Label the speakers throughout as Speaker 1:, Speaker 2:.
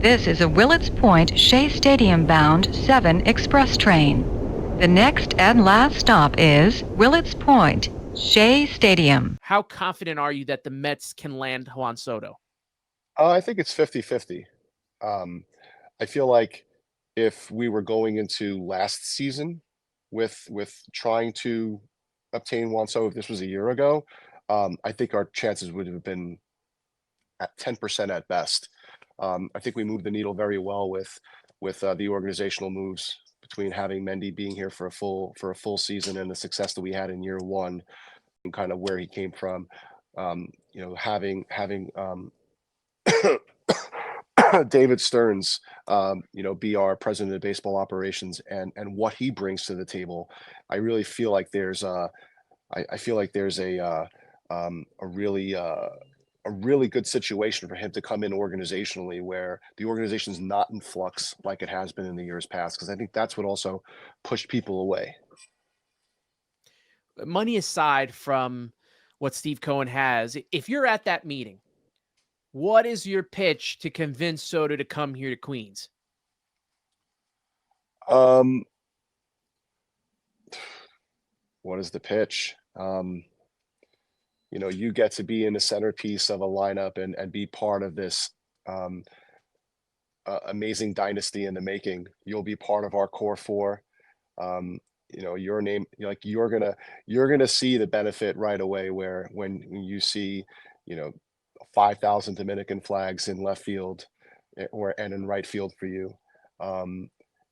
Speaker 1: This is a Willets Point Shea Stadium bound 7 express train. The next and last stop is Willets Point, Shea Stadium.
Speaker 2: How confident are you that the Mets can land Juan Soto?
Speaker 3: I think it's 50-50. Um, I feel like if we were going into last season with trying to obtain Juan Soto, if this was a year ago, I think our chances would have been at 10% at best. I think we moved the needle very well with the organizational moves between having Mendy being here for a full season and the success that we had in year one and kind of where he came from. Having David Stearns, be our president of baseball operations and what he brings to the table. I really feel like there's I feel like there's a really good situation for him to come in organizationally where the organization's not in flux like it has been in the years past, because I think that's what also pushed people away.
Speaker 2: Money aside from what Steve Cohen has, if you're at that meeting, what is your pitch to convince Soto to come here to Queens?
Speaker 3: What is the pitch? You get to be in the centerpiece of a lineup and be part of this amazing dynasty in the making. You'll be part of our core four. Your name, like you're gonna see the benefit right away where when you see, 5,000 Dominican flags in left field and in right field for you.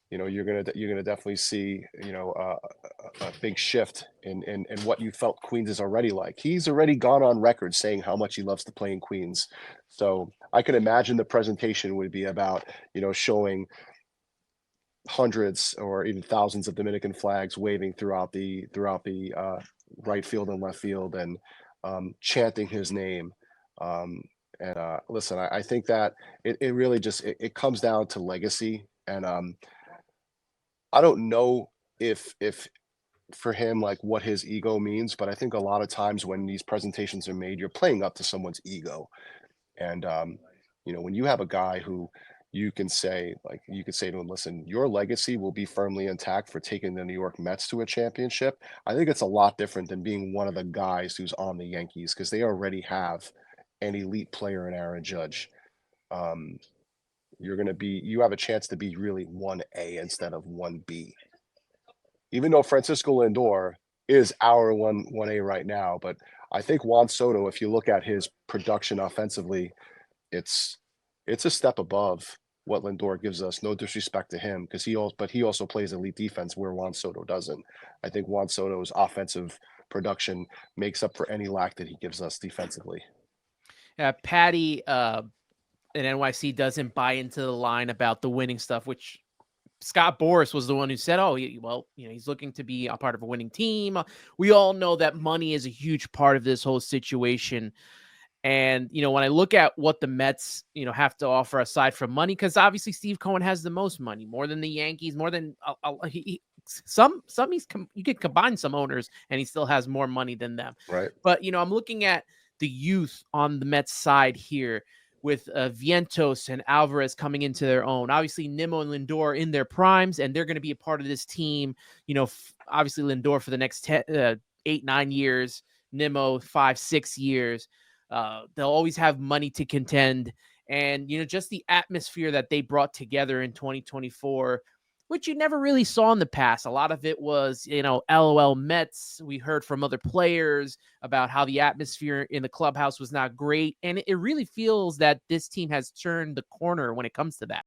Speaker 3: You're gonna definitely see a big shift in what you felt Queens is already like. He's already gone on record saying how much he loves to play in Queens. So I can imagine the presentation would be about showing hundreds or even thousands of Dominican flags waving throughout the right field and left field and chanting his name. Listen, I think that it really just it comes down to legacy and I don't know if for him like what his ego means, but I think a lot of times when these presentations are made, you're playing up to someone's ego. And when you have a guy who you can say to him, listen, your legacy will be firmly intact for taking the New York Mets to a championship. I think it's a lot different than being one of the guys who's on the Yankees because they already have an elite player in Aaron Judge. You have a chance to be really 1A instead of 1B. Even though Francisco Lindor is our 1A right now, but I think Juan Soto, if you look at his production offensively, it's a step above what Lindor gives us. No disrespect to him, because he also plays elite defense where Juan Soto doesn't. I think Juan Soto's offensive production makes up for any lack that he gives us defensively.
Speaker 2: Patty in NYC doesn't buy into the line about the winning stuff, which Scott Boras was the one who said, he's looking to be a part of a winning team. We all know that money is a huge part of this whole situation. And, when I look at what the Mets, have to offer aside from money, because obviously Steve Cohen has the most money, more than the Yankees, more than you could combine some owners and he still has more money than them.
Speaker 3: Right.
Speaker 2: But, I'm looking at the youth on the Mets side here with Vientos and Alvarez coming into their own. Obviously, Nimmo and Lindor in their primes, and they're going to be a part of this team. Obviously Lindor for the next 8-9 years, Nimmo 5-6 years. They'll always have money to contend. And, just the atmosphere that they brought together in 2024, which you never really saw in the past. A lot of it was, LOL Mets. We heard from other players about how the atmosphere in the clubhouse was not great. And it really feels that this team has turned the corner when it comes to that.